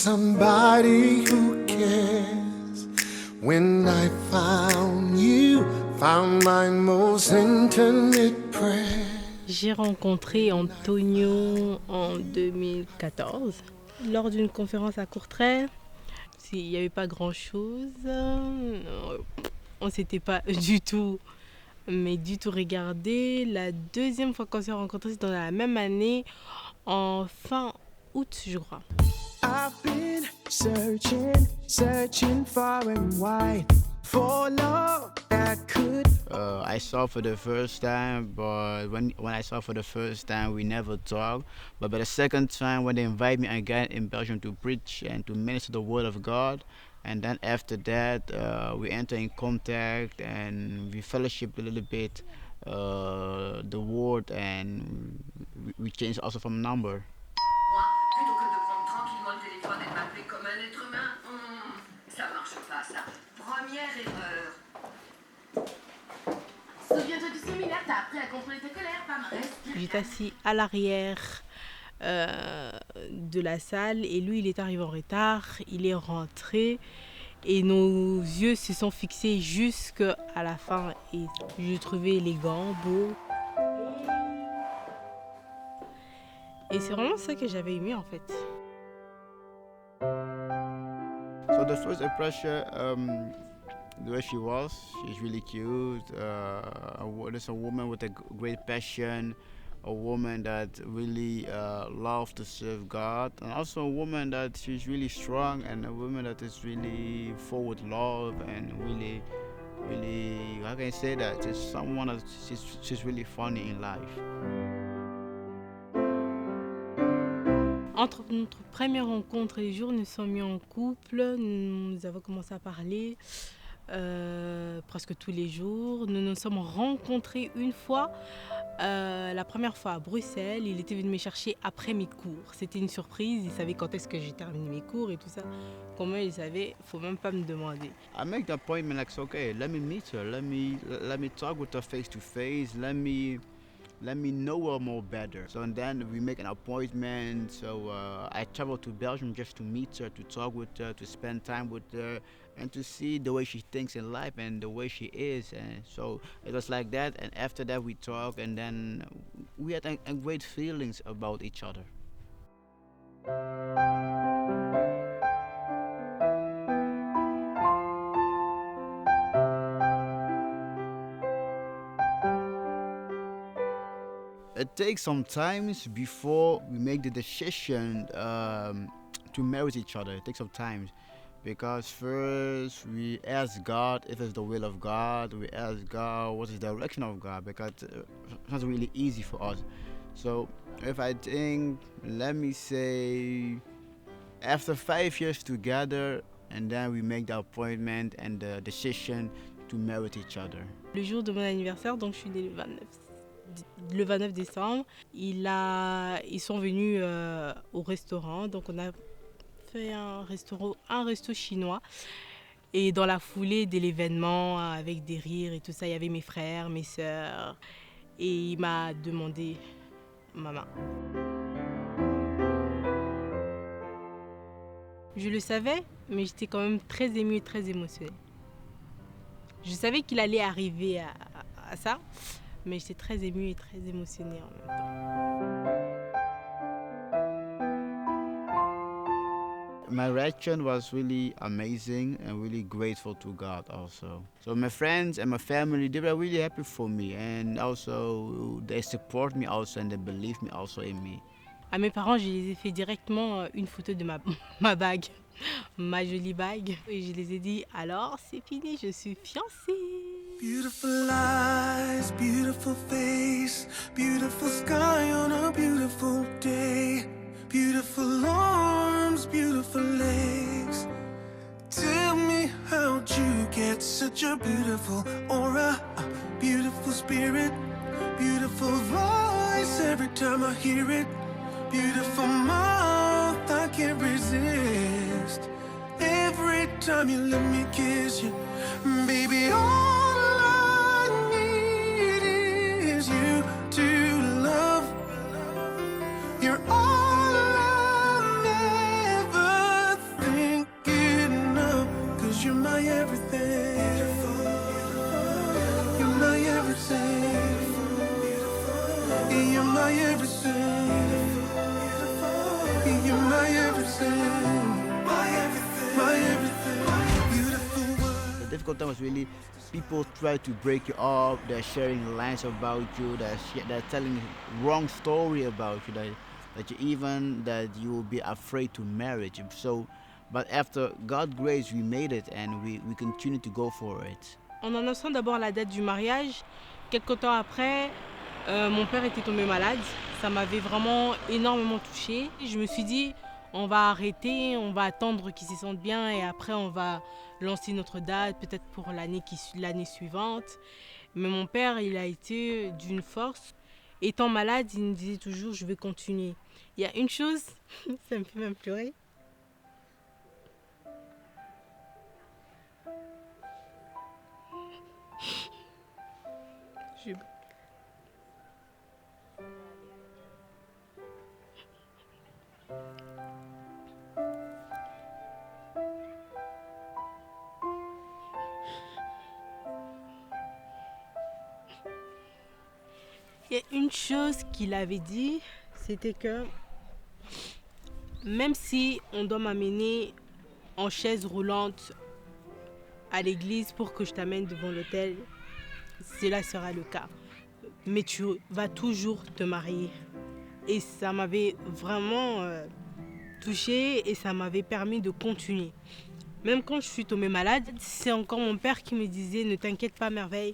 somebody who cares. When I found you, found my most intimate prayer. J'ai rencontré Antonio en 2014 lors d'une conférence à Courtrai. Il n'y avait pas grand-chose. On ne s'était pas du tout regardé. La deuxième fois qu'on s'est rencontrés, c'était dans la même année, en fin août, je crois. I've been searching far and wide for love that could. I saw for the first time, but when I saw for the first time, we never talked. But by the second time, when they invite me again in Belgium to preach and to minister the word of God, and then after that, we enter in contact and we fellowship a little bit, the word, and we changed also from number. Moi, plutôt que de prendre tranquillement le téléphone et de m'appeler comme un être humain, ça marche pas, ça. Première erreur. Souviens-toi du séminaire, t'as appris à contrôler ta colère, pas mal. J'étais assis à l'arrière de la salle et lui, il est arrivé en retard, il est rentré et nos yeux se sont fixés jusqu'à la fin et je l'ai trouvé élégant, beau. Et c'est vraiment ça que j'avais aimé en fait. So the first impression, the way she was, she's really cute. There's a woman with a great passion, a woman that really loves to serve God, and also a woman that she's really strong, and a woman that is really full with love and really, how can I say that? Just someone that she's really funny in life. Entre notre première rencontre et les jours, nous sommes mis en couple, nous avons commencé à parler presque tous les jours. Nous nous sommes rencontrés une fois, la première fois à Bruxelles. Il était venu me chercher après mes cours. C'était une surprise, il savait quand est-ce que j'ai terminé mes cours et tout ça. Comment il savait, il ne faut même pas me demander. I make the appointment like, okay, let me meet her, let me talk with her face to face, let me know her more better. So and then we make an appointment. So I travel to Belgium just to meet her, to talk with her, to spend time with her, and to see the way she thinks in life and the way she is. And so it was like that. And after that we talked, and then we had great feelings about each other. It takes some time before we make the decision to marry each other. It takes some time because first we ask God if it's the will of God. We ask God what is the direction of God, because it's not really easy for us. So if I think, let me say, after 5 years together, and then we make the appointment and the decision to marry each other. Le jour de mon anniversaire, donc je suis née le 29 décembre, ils sont venus au restaurant, donc on a fait un resto chinois. Et dans la foulée de l'événement, avec des rires et tout ça, il y avait mes frères, mes sœurs, et il m'a demandé ma main. Je le savais, mais j'étais quand même très émue et très émotionnée. Je savais qu'il allait arriver à ça, mais j'étais très émue et très émotionnée en même temps. My reaction was really amazing and really grateful to God also. So my friends and my family, they were really happy for me, and also they support me also and they believe me also in me. À mes parents, je les ai fait directement une photo de ma bague, ma jolie bague. Et je les ai dit, alors c'est fini, je suis fiancée. Beautiful eyes, beautiful face, beautiful sky on a beautiful day, beautiful arms, beautiful legs. Tell me how'd you get such a beautiful aura, a beautiful spirit, beautiful voice every time I hear it, beautiful mouth I can't resist. Every time you let me kiss you, baby, all I need is you to love. You're all I've ever difficult time was really people try to break you up. They're sharing lies about you. They're telling wrong story about you. That you will be afraid to marriage. So, but after God's grace, we made it and we continue to go for it. En annonçant d'abord la date du mariage, quelques temps après, mon père était tombé malade. Ça m'avait vraiment énormément touchée. Je me suis dit, on va arrêter, on va attendre qu'il se sente bien et après on va lancer notre date, peut-être pour l'année suivante. Mais mon père, il a été d'une force. Étant malade, il me disait toujours, je vais continuer. Il y a une chose, ça me fait même pleurer. Je- Il y a une chose qu'il avait dit, c'était que même si on doit m'amener en chaise roulante à l'église pour que je t'amène devant l'autel, cela sera le cas. Mais tu vas toujours te marier. Et ça m'avait vraiment touchée et ça m'avait permis de continuer. Même quand je suis tombée malade, c'est encore mon père qui me disait « Ne t'inquiète pas, Merveille,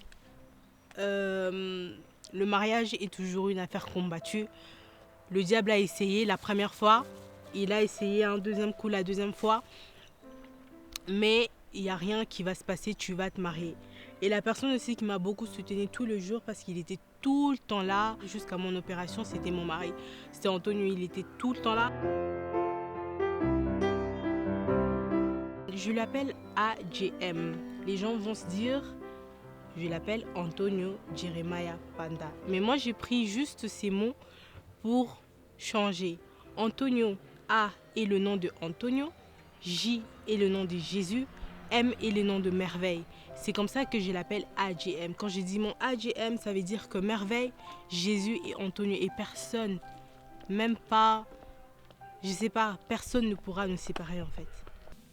le mariage est toujours une affaire combattue. Le diable a essayé la première fois, il a essayé un deuxième coup la deuxième fois, mais il n'y a rien qui va se passer, tu vas te marier. » Et la personne aussi qui m'a beaucoup soutenue tout le jour parce qu'il était tout le temps là, jusqu'à mon opération, c'était mon mari. C'était Antonio, il était tout le temps là. Je l'appelle AJM. Les gens vont se dire, je l'appelle Antonio Jeremiah Panda. Mais moi, j'ai pris juste ces mots pour changer. Antonio, A est le nom de Antonio, J est le nom de Jésus, M est le nom de Merveille. C'est comme ça que je l'appelle AJM. Quand je dis mon AJM, ça veut dire que Merveille, Jésus et Antonio. Et personne, même pas, je sais pas, personne ne pourra nous séparer en fait.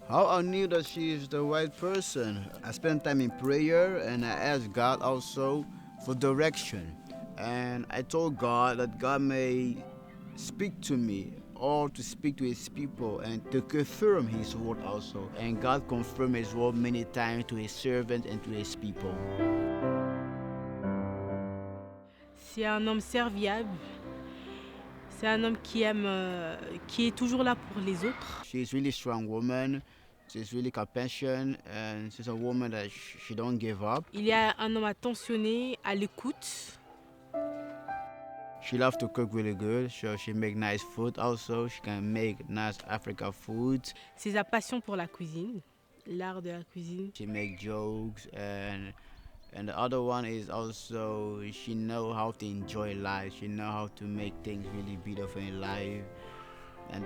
How I knew that she is the right person? I spent time in prayer and I asked God also for direction. And I told God that God may speak to me or to speak to his people and to confirm his word also. And God confirmed his word many times to his servants and to his people. C'est un homme serviable. C'est un homme qui aime, qui est toujours là pour les autres. She's really strong woman. She's really compassionate and she's a woman that she don't give up. Il y a un homme attentionné, à l'écoute. She loves to cook really good, so she make nice food also. She can make nice African food. C'est sa passion pour la cuisine, l'art de la cuisine. She make jokes and the other one is also she know how to enjoy life. She know how to make things really beautiful in life. And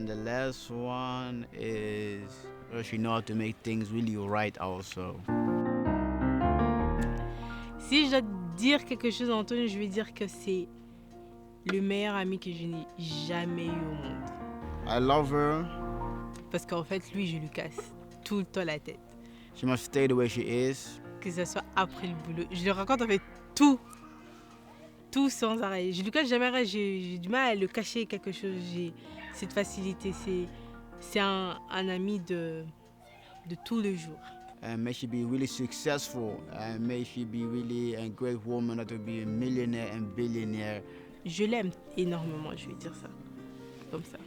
the last one is she know how to make things really right also. Si je dois dire quelque chose à Antonio, je vais dire que c'est le meilleur ami que je n'ai jamais eu au monde. I love her. Parce qu'en fait, lui, je lui casse tout le temps la tête. She must stay the way she is. Que ce soit après le boulot. Je lui raconte en fait tout. Tout sans arrêt. Je lui cache jamais rien. J'ai du mal à le cacher quelque chose. J'ai cette facilité. C'est un ami de tous les jours. And may she be really successful. And may she be really a great woman that will be a millionaire and billionaire. Je l'aime énormément, je vais dire ça. Comme ça.